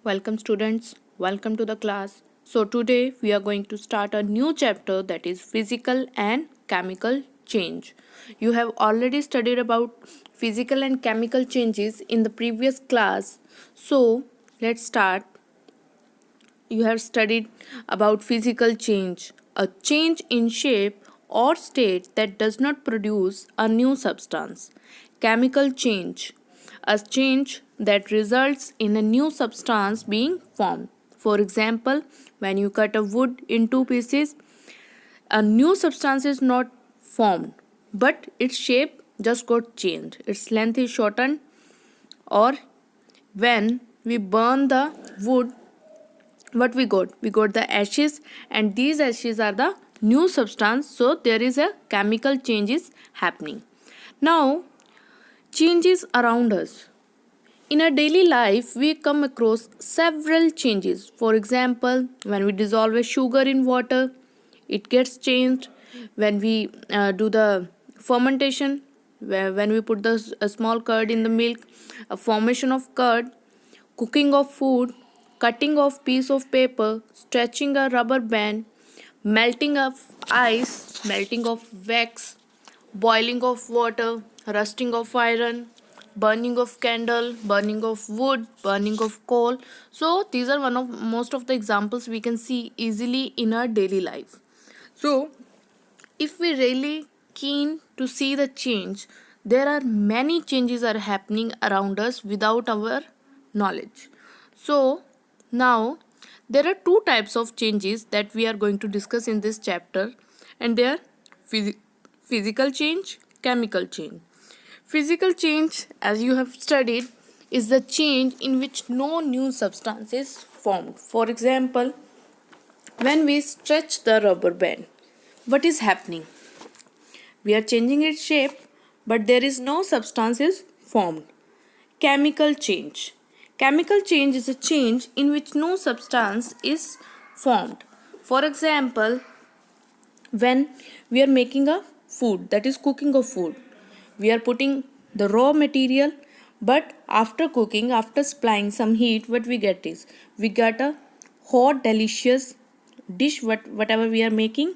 Welcome, students. Welcome to the class. So, today we are going to start a new chapter that is physical and chemical change. You have already studied about physical and chemical changes in the previous class. So, let's start. You have studied about physical change, a change in shape or state that does not produce a new substance. Chemical change, a change that results in a new substance being formed. For example, when you cut a wood in two pieces, a new substance is not formed, but its shape just got changed. Its length is shortened, or when we burn the wood, what we got the ashes, and these ashes are the new substance, so there is a chemical changes happening. Now, changes around us. In our daily life we come across several changes. For example, when we dissolve a sugar in water, it gets changed. When we do the fermentation, when we put a small curd in the milk, a formation of curd, cooking of food, cutting of piece of paper, stretching a rubber band, melting of ice, melting of wax, boiling of water, rusting of iron, burning of candle, burning of wood, burning of coal. So these are one of most of the examples we can see easily in our daily life. So if we really keen to see the change, there are many changes are happening around us without our knowledge. So now there are two types of changes that we are going to discuss in this chapter, and they are physical change, chemical change. Physical change, as you have studied, is the change in which no new substance is formed. For example, when we stretch the rubber band, what is happening? We are changing its shape, but there is no substance is formed. Chemical change. Chemical change is a change in which no substance is formed. For example, when we are making a food, that is cooking of food, we are putting the raw material, but after cooking, after supplying some heat, what we get is we get a hot delicious dish, whatever we are making.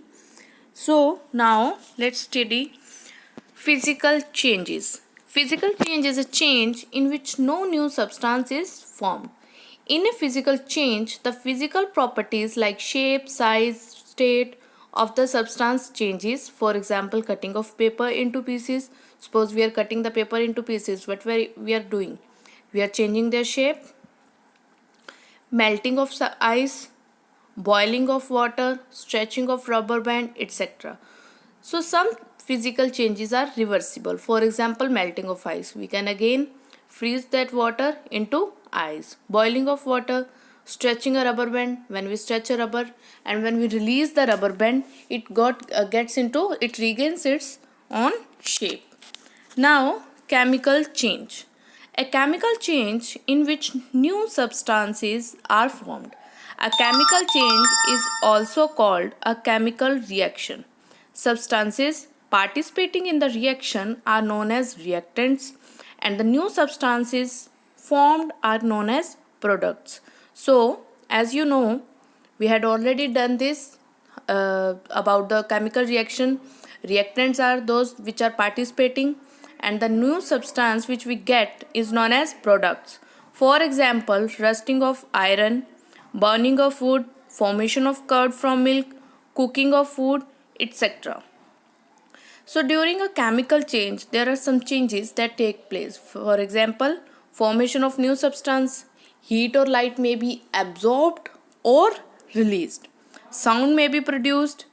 So now let's study physical changes. Physical change is a change in which no new substance is formed. In a physical change, the physical properties like shape, size, state of the substance changes. For example, cutting of paper into pieces. Suppose we are cutting the paper into pieces. What we are doing? We are changing their shape. Melting of ice, boiling of water, stretching of rubber band, etc. So some physical changes are reversible. For example, melting of ice. We can again freeze that water into ice. Boiling of water, stretching a rubber band. When we stretch a rubber and when we release the rubber band, it regains its own shape. Now, chemical change. A chemical change in which new substances are formed. A chemical change is also called a chemical reaction. Substances participating in the reaction are known as reactants, and the new substances formed are known as products. So, as you know, we had already done this about the chemical reaction. Reactants are those which are participating, and the new substance which we get is known as products. For example, rusting of iron, burning of wood, formation of curd from milk, cooking of food, etc. So during a chemical change, there are some changes that take place. For example, formation of new substance, heat or light may be absorbed or released. Sound may be produced,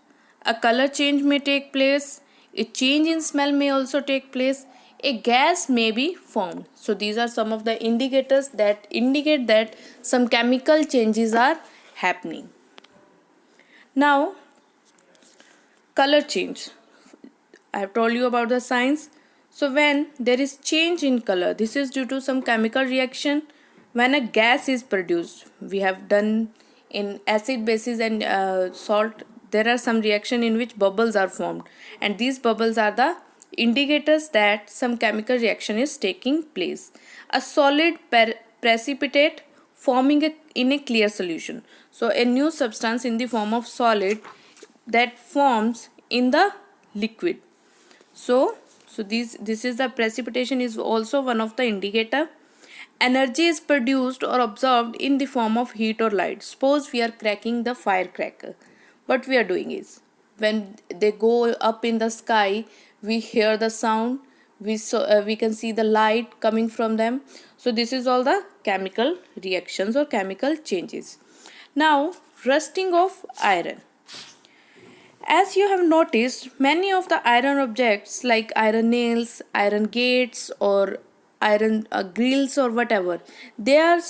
a color change may take place, a change in smell may also take place, a gas may be formed. So these are some of the indicators that indicate that some chemical changes are happening. Now, color change. I have told you about the signs. So when there is change in color, this is due to some chemical reaction. When a gas is produced, we have done in acid, bases, and salt. There are some reaction in which bubbles are formed, and these bubbles are the indicators that some chemical reaction is taking place. A solid precipitate forming in a clear solution. So a new substance in the form of solid that forms in the liquid. So this is the precipitation is also one of the indicator. Energy is produced or absorbed in the form of heat or light. Suppose we are cracking the firecracker. What we are doing is, when they go up in the sky, we hear the sound, we can see the light coming from them. So this is all the chemical reactions or chemical changes. Now, rusting of iron. As you have noticed, many of the iron objects like iron nails, iron gates, or iron grills or whatever, they are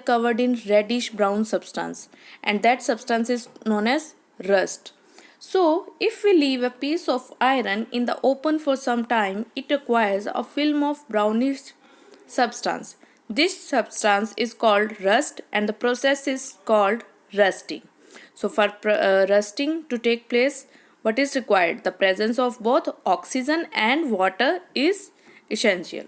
covered in reddish brown substance, and that substance is known as rust. So if we leave a piece of iron in the open for some time, it acquires a film of brownish substance. This substance is called rust, and the process is called rusting. So for rusting to take place, what is required? The presence of both oxygen and water is essential.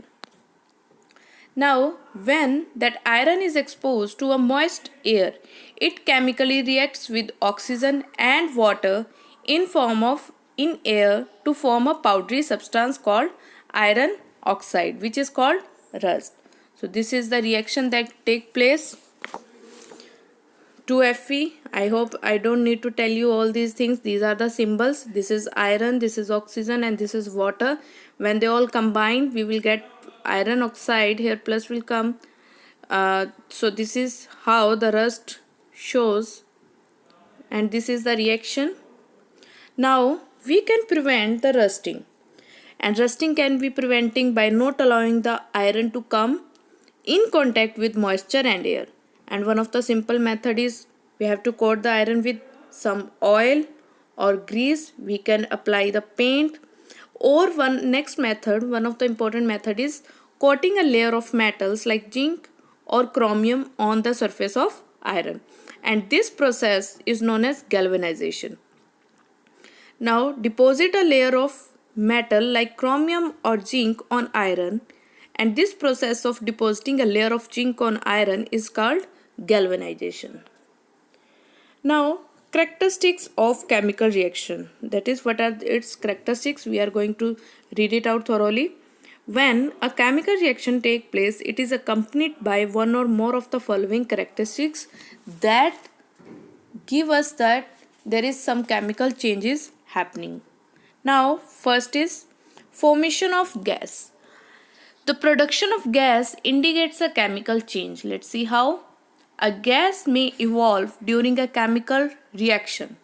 Now, when that iron is exposed to a moist air, it chemically reacts with oxygen and water in air to form a powdery substance called iron oxide, which is called rust. So this is the reaction that take place. 2Fe. I hope I don't need to tell you all these things. These are the symbols. This is iron, this is oxygen, and this is water. When they all combine, we will get iron oxide. Here plus will come. So this is how the rust shows, and this is the reaction. Now we can prevent the rusting, and rusting can be preventing by not allowing the iron to come in contact with moisture and air. And one of the simple method is, we have to coat the iron with some oil or grease. We can apply the paint, or one of the important method is coating a layer of metals like zinc or chromium on the surface of iron, and this process is known as galvanization. Now deposit a layer of metal like chromium or zinc on iron, and this process of depositing a layer of zinc on iron is called galvanization. Now, characteristics of chemical reaction. That is, what are its characteristics? We are going to read it out thoroughly. When a chemical reaction takes place, it is accompanied by one or more of the following characteristics that give us that there is some chemical changes happening. Now, first is formation of gas. The production of gas indicates a chemical change. Let's see how. A gas may evolve during a chemical reaction.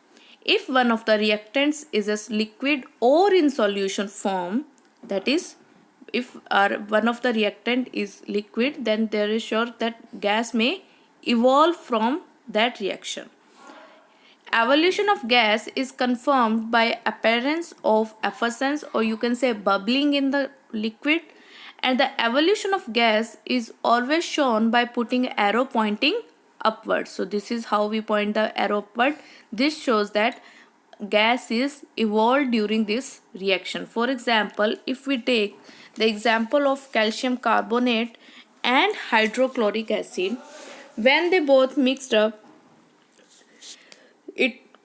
If one of the reactants is a liquid or in solution form, that is, if one of the reactant is liquid, then there is sure that gas may evolve from that reaction. Evolution of gas is confirmed by appearance of effervescence, or you can say bubbling in the liquid, and the evolution of gas is always shown by putting arrow pointing upward. So this is how we point the arrow upward. This shows that gas is evolved during this reaction. For example, if we take the example of calcium carbonate and hydrochloric acid, when they both mixed up,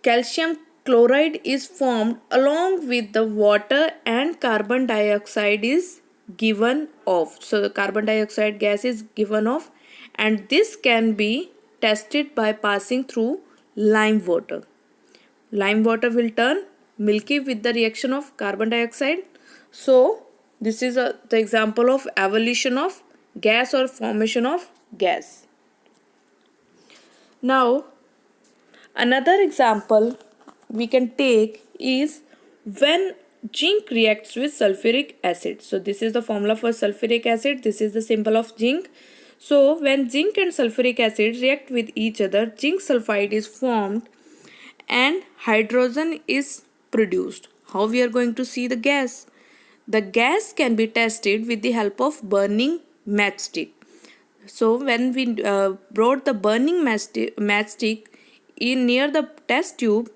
calcium chloride is formed along with the water, and carbon dioxide is given off. So the carbon dioxide gas is given off, and this can be tested by passing through lime water. Lime water will turn milky with the reaction of carbon dioxide. So this is the example of evolution of gas or formation of gas. Now another example we can take is when zinc reacts with sulfuric acid. So this is the formula for sulfuric acid. This is the symbol of zinc. So when zinc and sulfuric acid react with each other, zinc sulfide is formed and hydrogen is produced. How we are going to see the gas? The gas can be tested with the help of burning matchstick. So when we brought the burning matchstick in near the test tube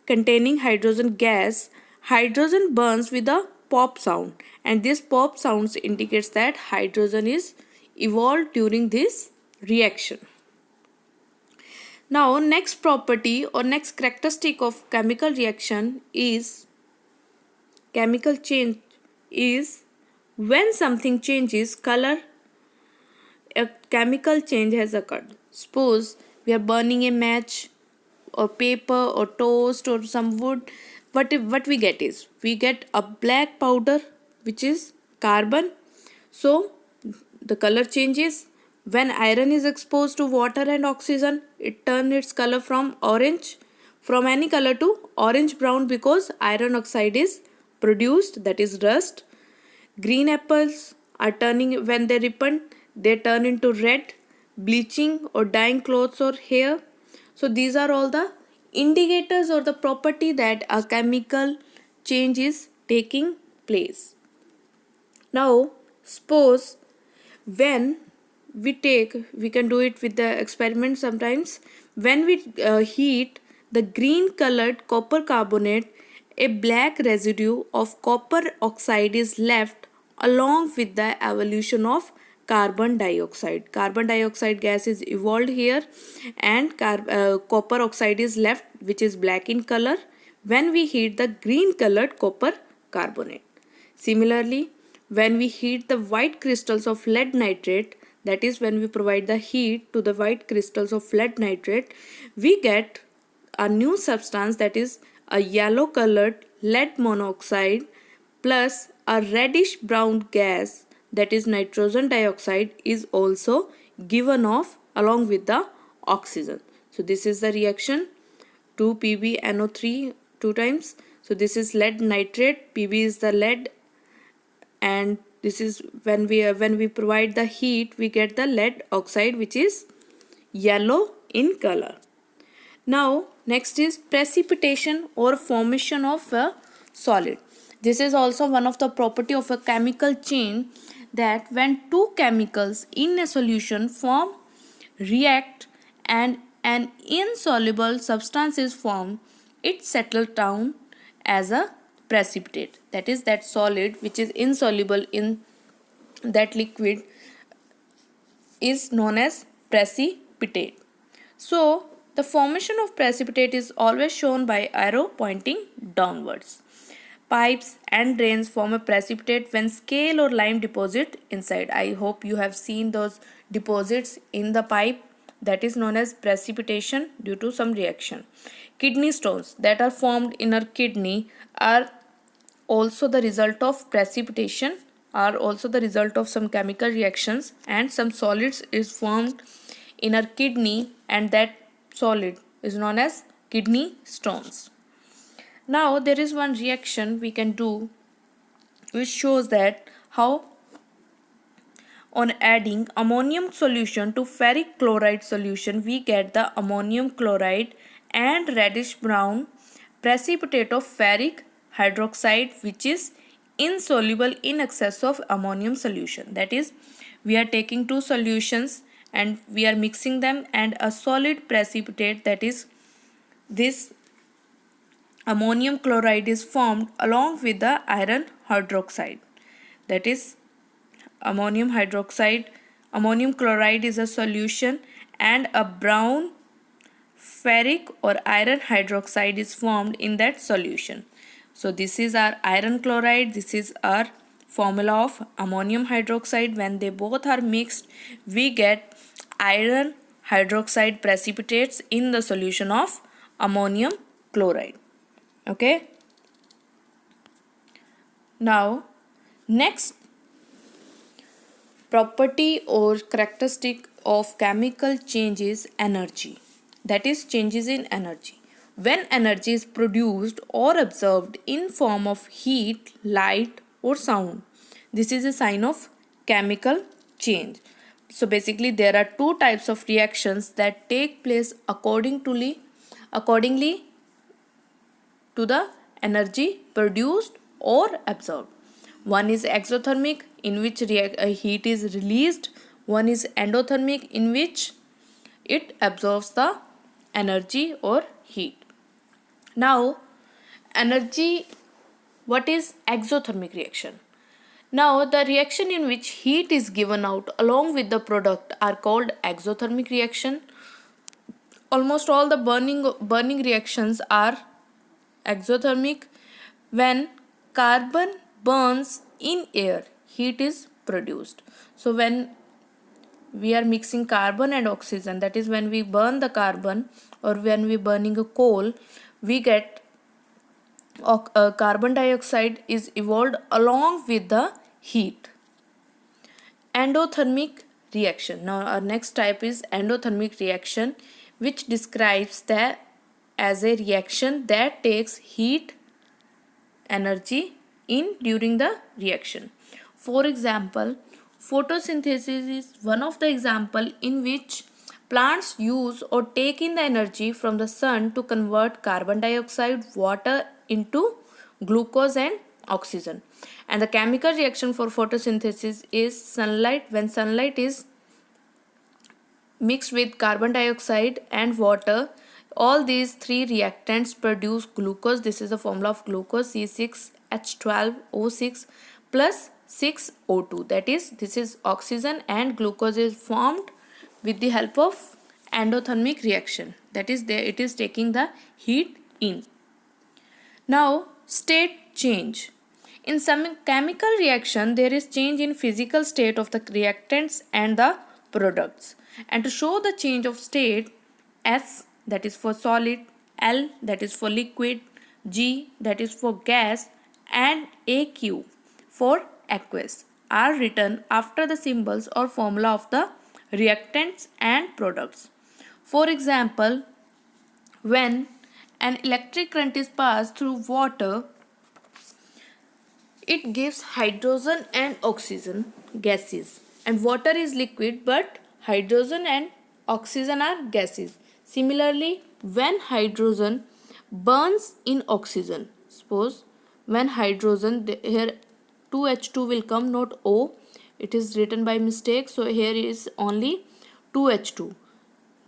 containing hydrogen gas, hydrogen burns with a pop sound, and this pop sound indicates that hydrogen is evolved during this reaction. Now next property or next characteristic of chemical reaction is chemical change is when something changes color, a chemical change has occurred. Suppose we are burning a match or paper or toast or some wood. What we get is we get a black powder which is carbon. So the color changes. When iron is exposed to water and oxygen, it turns its color from orange, from any color to orange brown because iron oxide is produced, that is rust. Green apples are turning, when they ripen, they turn into red, bleaching or dyeing clothes or hair. So these are all the indicators or the property that a chemical change is taking place. Now, suppose when we can do it with the experiment sometimes. When we heat the green colored copper carbonate, a black residue of copper oxide is left along with the evolution of carbon dioxide. Carbon dioxide gas is evolved here, and copper oxide is left, which is black in color when we heat the green colored copper carbonate. Similarly, when we heat the white crystals of lead nitrate, that is when we provide the heat to the white crystals of lead nitrate, we get a new substance, that is a yellow colored lead monoxide plus a reddish brown gas, that is nitrogen dioxide, is also given off along with the oxygen. So this is the reaction, 2PbNO3 two times. So this is lead nitrate, Pb is the lead, and this is when we provide the heat, we get the lead oxide which is yellow in color. Now next is precipitation or formation of a solid. This is also one of the property of a chemical chain, that when two chemicals in a solution form, react, and an insoluble substance is formed, it settles down as a precipitate. That is, that solid which is insoluble in that liquid is known as precipitate. So the formation of precipitate is always shown by arrow pointing downwards. Pipes and drains form a precipitate when scale or lime deposit inside. I hope you have seen those deposits in the pipe. That is known as precipitation due to some reaction. Kidney stones that are formed in our kidney are also the result of precipitation, are also the result of some chemical reactions, and some solids is formed in our kidney, and that solid is known as kidney stones. Now there is one reaction we can do which shows that how on adding ammonium solution to ferric chloride solution we get the ammonium chloride and reddish brown precipitate of ferric hydroxide which is insoluble in excess of ammonium solution. That is, we are taking two solutions and we are mixing them, and a solid precipitate, that is this ammonium chloride, is formed along with the iron hydroxide. That is ammonium hydroxide. Ammonium chloride is a solution and a brown ferric or iron hydroxide is formed in that solution. So this is our iron chloride, this is our formula of ammonium hydroxide. When they both are mixed, we get iron hydroxide precipitates in the solution of ammonium chloride. Okay. Now next property or characteristic of chemical change is energy. That is, changes in energy. When energy is produced or absorbed in form of heat, light or sound, this is a sign of chemical change. So basically there are two types of reactions that take place accordingly to the energy produced or absorbed. One is exothermic, in which heat is released. One is endothermic, in which it absorbs the energy or heat. Now, what is exothermic reaction? Now, the reaction in which heat is given out along with the product are called exothermic reaction, almost all the burning reactions are exothermic. When carbon burns in air, heat is produced. So when we are mixing carbon and oxygen, that is when we burn the carbon or when we burning a coal, we get carbon dioxide is evolved along with the heat. Endothermic reaction. Now our next type is endothermic reaction, which describes that as a reaction that takes heat energy in during the reaction. For example, photosynthesis is one of the example in which plants use or take in the energy from the sun to convert carbon dioxide, water into glucose and oxygen. And the chemical reaction for photosynthesis is sunlight. When sunlight is mixed with carbon dioxide and water, all these three reactants produce glucose. This is the formula of glucose, C6H12O6 plus 6O2. That is, this is oxygen and glucose is formed with the help of endothermic reaction. That is, there it is taking the heat in. Now, state change. In some chemical reaction, there is change in physical state of the reactants and the products. And to show the change of state, S, that is for solid, L, that is for liquid, G, that is for gas, and AQ for aqueous, are written after the symbols or formula of the reactants and products. For example, when an electric current is passed through water, it gives hydrogen and oxygen gases, and water is liquid but hydrogen and oxygen are gases. Similarly, when hydrogen burns in oxygen, suppose when hydrogen, here 2H2 will come, not O, it is written by mistake, so here is only 2H2,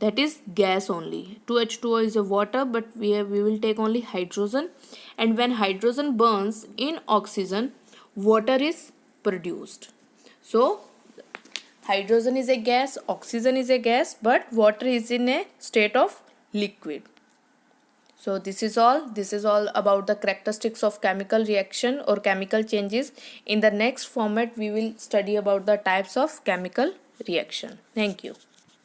that is gas only. 2H2O is a water, but we will take only hydrogen, and when hydrogen burns in oxygen, water is produced. So hydrogen is a gas, oxygen is a gas, but water is in a state of liquid. So this is all about the characteristics of chemical reaction or chemical changes. In the next format, we will study about the types of chemical reaction. Thank you.